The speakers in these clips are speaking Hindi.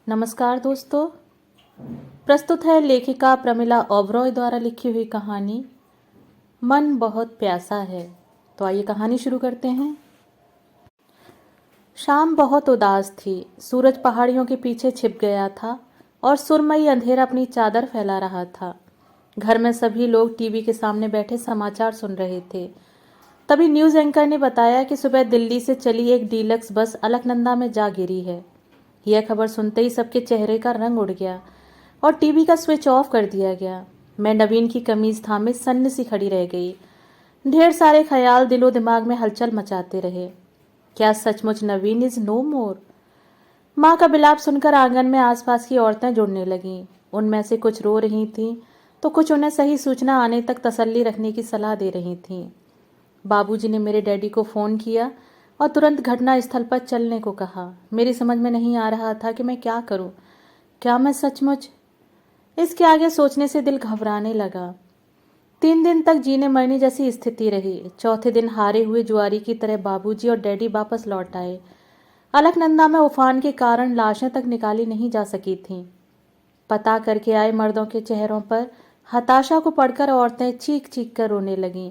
नमस्कार दोस्तों। प्रस्तुत है लेखिका प्रमिला ओबरॉय द्वारा लिखी हुई कहानी मन बहुत प्यासा है। तो आइए कहानी शुरू करते हैं। शाम बहुत उदास थी। सूरज पहाड़ियों के पीछे छिप गया था और सुरमई अंधेरा अपनी चादर फैला रहा था। घर में सभी लोग टीवी के सामने बैठे समाचार सुन रहे थे। तभी न्यूज़ एंकर ने बताया कि सुबह दिल्ली से चली एक डीलक्स बस अलकनंदा में जा गिरी है। यह खबर सुनते ही सबके चेहरे का रंग उड़ गया और टीवी का स्विच ऑफ कर दिया गया। मैं नवीन की कमीज थामे सन्न सी खड़ी रह गई। ढेर सारे ख्याल दिलो दिमाग में हलचल मचाते रहे। क्या सचमुच नवीन इज नो मोर? माँ का बिलाप सुनकर आंगन में आसपास की औरतें जुड़ने लगीं। उनमें से कुछ रो रही थीं तो कुछ उन्हें सही सूचना आने तक तसल्ली रखने की सलाह दे रही थीं। बाबूजी ने मेरे डैडी को फ़ोन किया और तुरंत घटना स्थल पर चलने को कहा। मेरी समझ में नहीं आ रहा था कि मैं क्या करूं। क्या मैं सचमुच? इसके आगे सोचने से दिल घबराने लगा। 3 दिन तक जीने मरने जैसी स्थिति रही। चौथे दिन हारे हुए जुआरी की तरह बाबूजी और डैडी वापस लौट आए। अलकनंदा में उफान के कारण लाशें तक निकाली नहीं जा सकी थीं। पता करके आए मर्दों के चेहरों पर हताशा को पढ़कर औरतें चीख चीख कर रोने लगीं।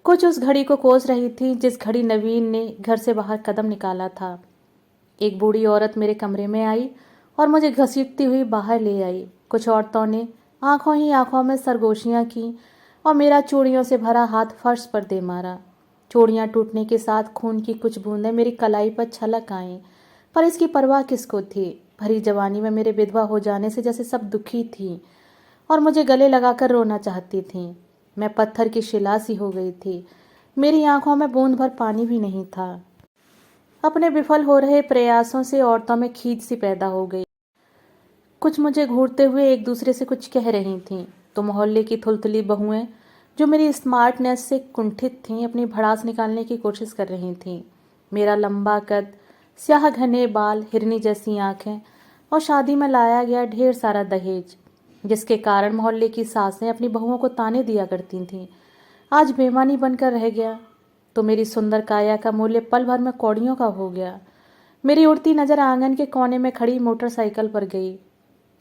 कुछ उस घड़ी को कोस रही थी जिस घड़ी नवीन ने घर से बाहर कदम निकाला था। एक बूढ़ी औरत मेरे कमरे में आई और मुझे घसीटती हुई बाहर ले आई। कुछ औरतों ने आंखों ही आंखों में सरगोशियां की और मेरा चूड़ियों से भरा हाथ फर्श पर दे मारा। चूड़ियां टूटने के साथ खून की कुछ बूंदें मेरी कलाई पर छलक आईं, पर इसकी परवाह किसको थी। भरी जवानी में मेरे विधवा हो जाने से जैसे सब दुखी थी और मुझे गले लगाकर रोना चाहती थीं। मैं पत्थर की शिला सी हो गई थी। मेरी आंखों में बूंद भर पानी भी नहीं था। अपने विफल हो रहे प्रयासों से औरतों में खींच सी पैदा हो गई। कुछ मुझे घूरते हुए एक दूसरे से कुछ कह रही थीं तो मोहल्ले की थुलथुली बहुएं जो मेरी स्मार्टनेस से कुंठित थीं अपनी भड़ास निकालने की कोशिश कर रही थीं। मेरा लंबा कद, स्याह घने बाल, हिरनी जैसी आंखें और शादी में लाया गया ढेर सारा दहेज, जिसके कारण मोहल्ले की सासें अपनी बहुओं को ताने दिया करती थीं, आज बेईमानी बनकर रह गया तो मेरी सुंदर काया का मूल्य पल भर में कौड़ियों का हो गया। मेरी उड़ती नजर आंगन के कोने में खड़ी मोटरसाइकिल पर गई।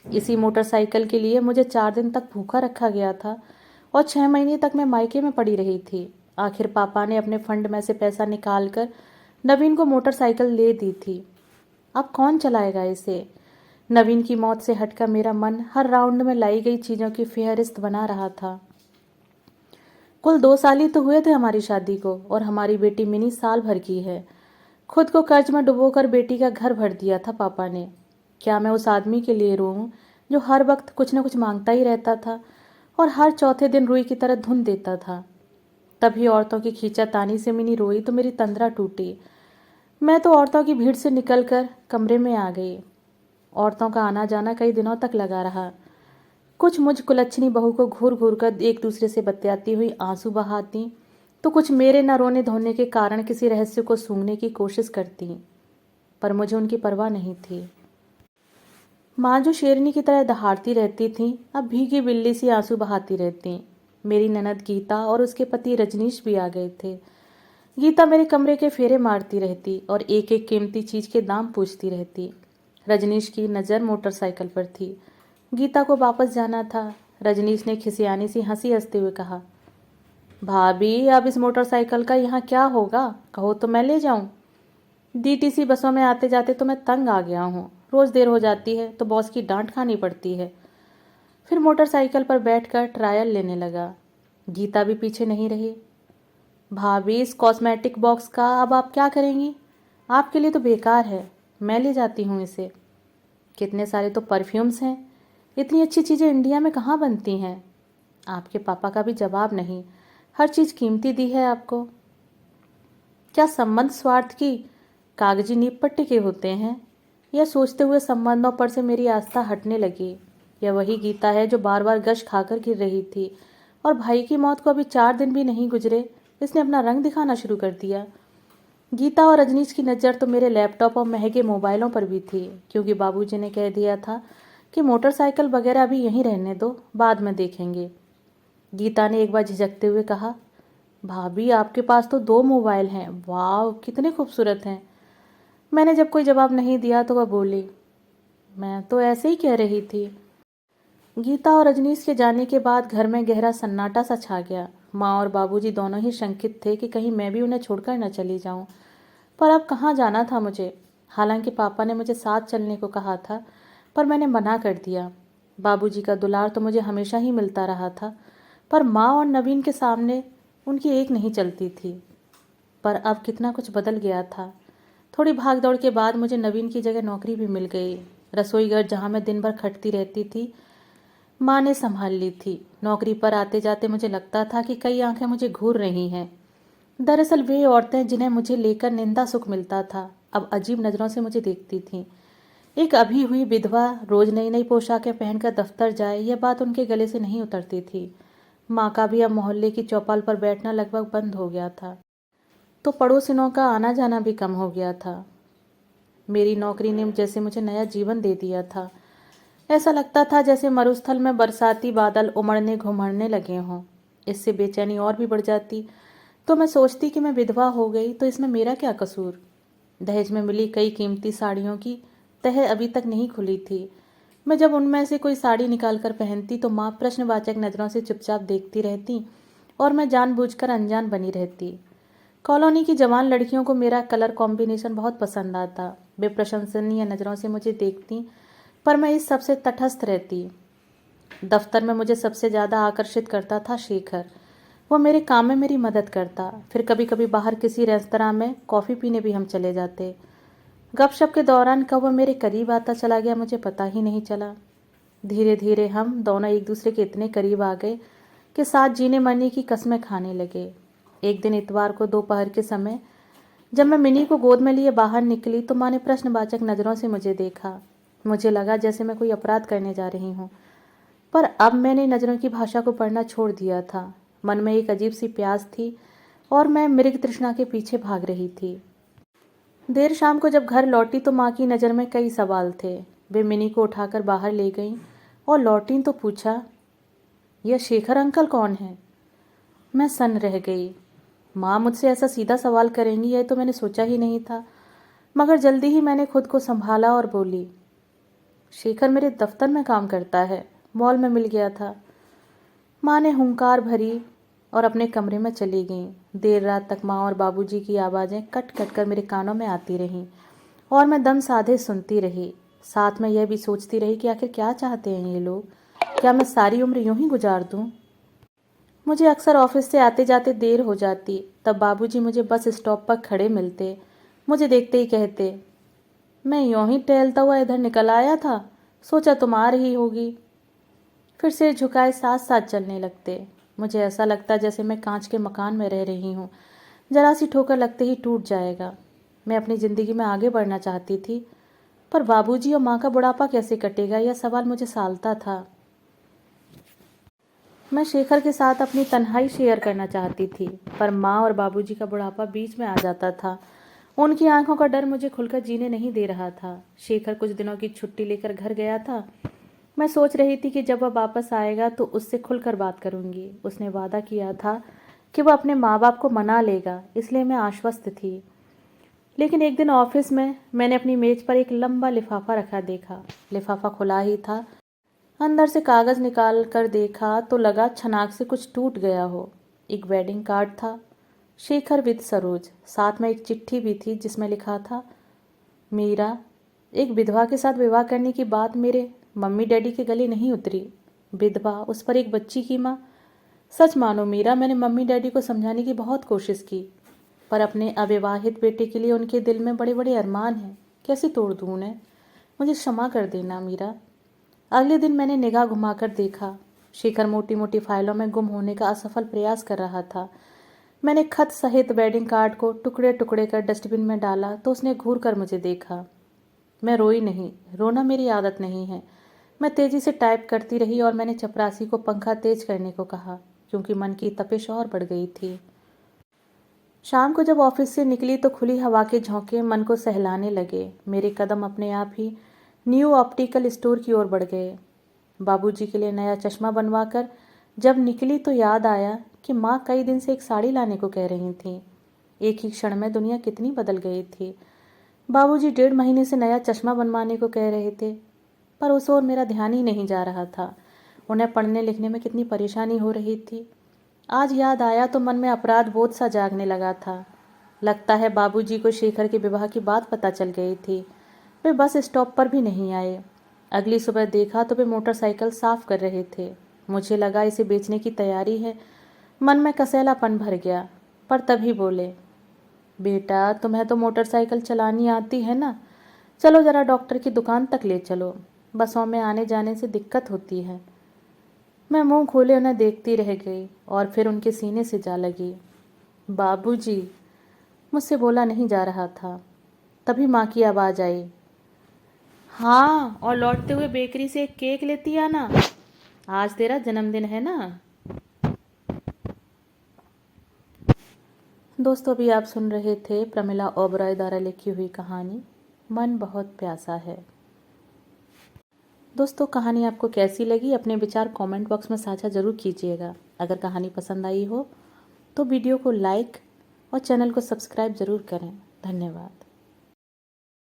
इसी मोटरसाइकिल के लिए मुझे 4 दिन तक भूखा रखा गया था और 6 महीने तक मैं मायके में पड़ी रही थी। आखिर पापा ने अपने फंड में से पैसा निकाल कर नवीन को मोटरसाइकिल ले दी थी। अब कौन चलाएगा इसे? नवीन की मौत से हटकर मेरा मन हर राउंड में लाई गई चीज़ों की फेहरिस्त बना रहा था। कुल 2 साल ही तो हुए थे हमारी शादी को और हमारी बेटी मिनी साल भर की है। खुद को कर्ज में डुबोकर बेटी का घर भर दिया था पापा ने। क्या मैं उस आदमी के लिए रोऊं जो हर वक्त कुछ न कुछ मांगता ही रहता था और हर चौथे दिन रुई की तरह धुन देता था? तभी औरतों की खींचातानी से मिनी रोई तो मेरी तंद्रा टूटी। मैं तो औरतों की भीड़ से निकलकर कमरे में आ गई। औरतों का आना जाना कई दिनों तक लगा रहा। कुछ मुझ कुलच्छनी बहू को घूर घूर कर एक दूसरे से बतियाती हुई आंसू बहाती तो कुछ मेरे न रोने धोने के कारण किसी रहस्य को सूंघने की कोशिश करती, पर मुझे उनकी परवाह नहीं थी। माँ जो शेरनी की तरह दहाड़ती रहती थी अब भीगी बिल्ली सी आंसू बहाती रहती। मेरी ननद गीता और उसके पति रजनीश भी आ गए थे। गीता मेरे कमरे के फेरे मारती रहती और एक एक कीमती चीज के दाम पूछती रहती। रजनीश की नज़र मोटरसाइकिल पर थी। गीता को वापस जाना था। रजनीश ने खिसियानी सी हंसी हंसते हुए कहा, भाभी अब इस मोटरसाइकिल का यहाँ क्या होगा, कहो तो मैं ले जाऊं। डीटीसी बसों में आते जाते तो मैं तंग आ गया हूँ। रोज देर हो जाती है तो बॉस की डांट खानी पड़ती है। फिर मोटरसाइकिल पर बैठकर ट्रायल लेने लगा। गीता भी पीछे नहीं रही। भाभी इस कॉस्मेटिक बॉक्स का अब आप क्या करेंगी? आपके लिए तो बेकार है, मैं ले जाती हूँ इसे। कितने सारे तो परफ्यूम्स हैं, इतनी अच्छी चीज़ें इंडिया में कहाँ बनती हैं? आपके पापा का भी जवाब नहीं, हर चीज़ कीमती दी है आपको। क्या संबंध स्वार्थ की कागजी नींव पर टिके होते हैं? यह सोचते हुए संबंधों पर से मेरी आस्था हटने लगी। यह वही गीता है जो बार बार गश खाकर गिर रही थी और भाई की मौत को अभी 4 दिन भी नहीं गुजरे इसने अपना रंग दिखाना शुरू कर दिया। गीता और रजनीश की नज़र तो मेरे लैपटॉप और महंगे मोबाइलों पर भी थी, क्योंकि बाबूजी ने कह दिया था कि मोटरसाइकिल वगैरह अभी यहीं रहने दो, बाद में देखेंगे। गीता ने एक बार झिझकते हुए कहा, भाभी आपके पास तो 2 मोबाइल हैं, वाह कितने खूबसूरत हैं। मैंने जब कोई जवाब नहीं दिया तो वह बोली, मैं तो ऐसे ही कह रही थी। गीता और रजनीश के जाने के बाद घर में गहरा सन्नाटा सा छा गया। माँ और बाबूजी दोनों ही शंकित थे कि कहीं मैं भी उन्हें छोड़कर न चली जाऊं। पर अब कहाँ जाना था मुझे। हालांकि पापा ने मुझे साथ चलने को कहा था, पर मैंने मना कर दिया। बाबूजी का दुलार तो मुझे हमेशा ही मिलता रहा था, पर माँ और नवीन के सामने उनकी एक नहीं चलती थी। पर अब कितना कुछ बदल गया था। थोड़ी भाग दौड़ के बाद मुझे नवीन की जगह नौकरी भी मिल गई। रसोई घर जहाँ मैं दिन भर खटती रहती थी, माँ ने संभाल ली थी। नौकरी पर आते जाते मुझे लगता था कि कई आंखें मुझे घूर रही हैं। दरअसल वे औरतें जिन्हें मुझे लेकर निंदा सुख मिलता था, अब अजीब नज़रों से मुझे देखती थीं। एक अभी हुई विधवा रोज नई नई पोशाकें पहनकर दफ्तर जाए, यह बात उनके गले से नहीं उतरती थी। माँ का भी अब मोहल्ले की चौपाल पर बैठना लगभग बंद हो गया था, तो पड़ोसिनों का आना जाना भी कम हो गया था। मेरी नौकरी ने जैसे मुझे नया जीवन दे दिया था। ऐसा लगता था जैसे मरुस्थल में बरसाती बादल उमड़ने घुमड़ने लगे हों। इससे बेचैनी और भी बढ़ जाती। तो मैं सोचती कि मैं विधवा हो गई तो इसमें मेरा क्या कसूर। दहेज में मिली कई कीमती साड़ियों की तह अभी तक नहीं खुली थी। मैं जब उनमें से कोई साड़ी निकाल कर पहनती तो माँ प्रश्नवाचक नज़रों से चुपचाप देखती रहती और मैं जानबूझकर अनजान बनी रहती। कॉलोनी की जवान लड़कियों को मेरा कलर कॉम्बिनेशन बहुत पसंद आता। वे प्रशंसनीय नज़रों से मुझे देखती, पर मैं इस सबसे तटस्थ रहती। दफ्तर में मुझे सबसे ज़्यादा आकर्षित करता था शेखर। वो मेरे काम में मेरी मदद करता। फिर कभी कभी बाहर किसी रेस्तरां में कॉफ़ी पीने भी हम चले जाते। गपशप के दौरान कब वह मेरे करीब आता चला गया मुझे पता ही नहीं चला। धीरे धीरे हम दोनों एक दूसरे के इतने करीब आ गए कि साथ जीने मरने की कस्में खाने लगे। एक दिन इतवार को दोपहर के समय जब मैं मिनी को गोद में लिए बाहर निकली तो माँ ने प्रश्नवाचक नज़रों से मुझे देखा। मुझे लगा जैसे मैं कोई अपराध करने जा रही हूँ, पर अब मैंने नज़रों की भाषा को पढ़ना छोड़ दिया था। मन में एक अजीब सी प्यास थी और मैं मृग तृष्णा के पीछे भाग रही थी। देर शाम को जब घर लौटी तो माँ की नज़र में कई सवाल थे। वे मिनी को उठाकर बाहर ले गईं और लौटी तो पूछा, यह शेखर अंकल कौन है? मैं सन्न रह गई। माँ मुझसे ऐसा सीधा सवाल करेंगी यह तो मैंने सोचा ही नहीं था, मगर जल्दी ही मैंने खुद को संभाला और बोली, शेखर मेरे दफ्तर में काम करता है, मॉल में मिल गया था। माँ ने हुंकार भरी और अपने कमरे में चली गईं। देर रात तक माँ और बाबूजी की आवाज़ें कट कट कर मेरे कानों में आती रहीं और मैं दम साधे सुनती रही। साथ में यह भी सोचती रही कि आखिर क्या चाहते हैं ये लोग। क्या मैं सारी उम्र यूं ही गुजार दूं? मुझे अक्सर ऑफिस से आते जाते देर हो जाती। तब बाबूजी मुझे बस स्टॉप पर खड़े मिलते। मुझे देखते ही कहते, मैं यूं ही टहलता हुआ इधर निकल आया था, सोचा तुम आ रही होगी। फिर सिर झुकाए साथ साथ चलने लगते। मुझे ऐसा लगता जैसे मैं कांच के मकान में रह रही हूँ, जरा सी ठोकर लगते ही टूट जाएगा। मैं अपनी ज़िंदगी में आगे बढ़ना चाहती थी, पर बाबूजी और माँ का बुढ़ापा कैसे कटेगा यह सवाल मुझे सालता था। मैं शेखर के साथ अपनी तन्हाई शेयर करना चाहती थी, पर माँ और बाबूजी का बुढ़ापा बीच में आ जाता था। उनकी आंखों का डर मुझे खुलकर जीने नहीं दे रहा था। शेखर कुछ दिनों की छुट्टी लेकर घर गया था। मैं सोच रही थी कि जब वह वापस आएगा तो उससे खुलकर बात करूंगी। उसने वादा किया था कि वह अपने माँ बाप को मना लेगा, इसलिए मैं आश्वस्त थी। लेकिन एक दिन ऑफिस में मैंने अपनी मेज पर एक लंबा लिफाफा रखा देखा। लिफाफा खुला ही था। अंदर से कागज़ निकाल कर देखा तो लगा छनाक से कुछ टूट गया हो। एक वेडिंग कार्ड था, शेखर विद सरोज। साथ में एक चिट्ठी भी थी जिसमें लिखा था, मीरा, एक विधवा के साथ विवाह करने की बात मेरे मम्मी डैडी के गले नहीं उतरी। विधवा, उस पर एक बच्ची की माँ। सच मानो मीरा, मैंने मम्मी डैडी को समझाने की बहुत कोशिश की, पर अपने अविवाहित बेटे के लिए उनके दिल में बड़े बड़े अरमान हैं। कैसे तोड़ दूँ उन्हें? मुझे क्षमा कर देना मीरा। अगले दिन मैंने निगाह घुमाकर देखा। शेखर मोटी मोटी फाइलों में गुम होने का असफल प्रयास कर रहा था। मैंने खत सहित वेडिंग कार्ड को टुकड़े टुकड़े कर डस्टबिन में डाला तो उसने घूर कर मुझे देखा। मैं रोई नहीं, रोना मेरी आदत नहीं है। मैं तेजी से टाइप करती रही और मैंने चपरासी को पंखा तेज करने को कहा, क्योंकि मन की तपिश और बढ़ गई थी। शाम को जब ऑफिस से निकली तो खुली हवा के झोंके मन को सहलाने लगे। मेरे कदम अपने आप ही न्यू ऑप्टिकल स्टोर की ओर बढ़ गए। बाबूजी के लिए नया चश्मा बनवाकर जब निकली तो याद आया कि माँ कई दिन से एक साड़ी लाने को कह रही थी। एक ही क्षण में दुनिया कितनी बदल गई थी। बाबूजी 1.5 महीने से नया चश्मा बनवाने को कह रहे थे। पर उस ओर मेरा ध्यान ही नहीं जा रहा था। उन्हें पढ़ने लिखने में कितनी परेशानी हो रही थी। आज याद आया तो मन में अपराध बोध सा जागने लगा था। लगता है बाबूजी को शेखर के विवाह की बात पता चल गई थी। वे बस स्टॉप पर भी नहीं आए। अगली सुबह देखा तो वे मोटरसाइकिल साफ कर रहे थे। मुझे लगा इसे बेचने की तैयारी है। मन में कसैलापन भर गया, पर तभी बोले, बेटा तुम्हें तो मोटरसाइकिल चलानी आती है ना, चलो ज़रा डॉक्टर की दुकान तक ले चलो, बसों में आने जाने से दिक्कत होती है। मैं मुंह खोले उन्हें देखती रह गई और फिर उनके सीने से जा लगी। बाबूजी, मुझसे बोला नहीं जा रहा था। तभी माँ की आवाज़ आई, हाँ, और लौटते हुए बेकरी से एक केक लेती आना, आज तेरा जन्मदिन है ना। दोस्तों, अभी आप सुन रहे थे प्रमिला ओबरॉय द्वारा लिखी हुई कहानी मन बहुत प्यासा है। दोस्तों, कहानी आपको कैसी लगी अपने विचार कमेंट बॉक्स में साझा जरूर कीजिएगा। अगर कहानी पसंद आई हो तो वीडियो को लाइक और चैनल को सब्सक्राइब जरूर करें। धन्यवाद।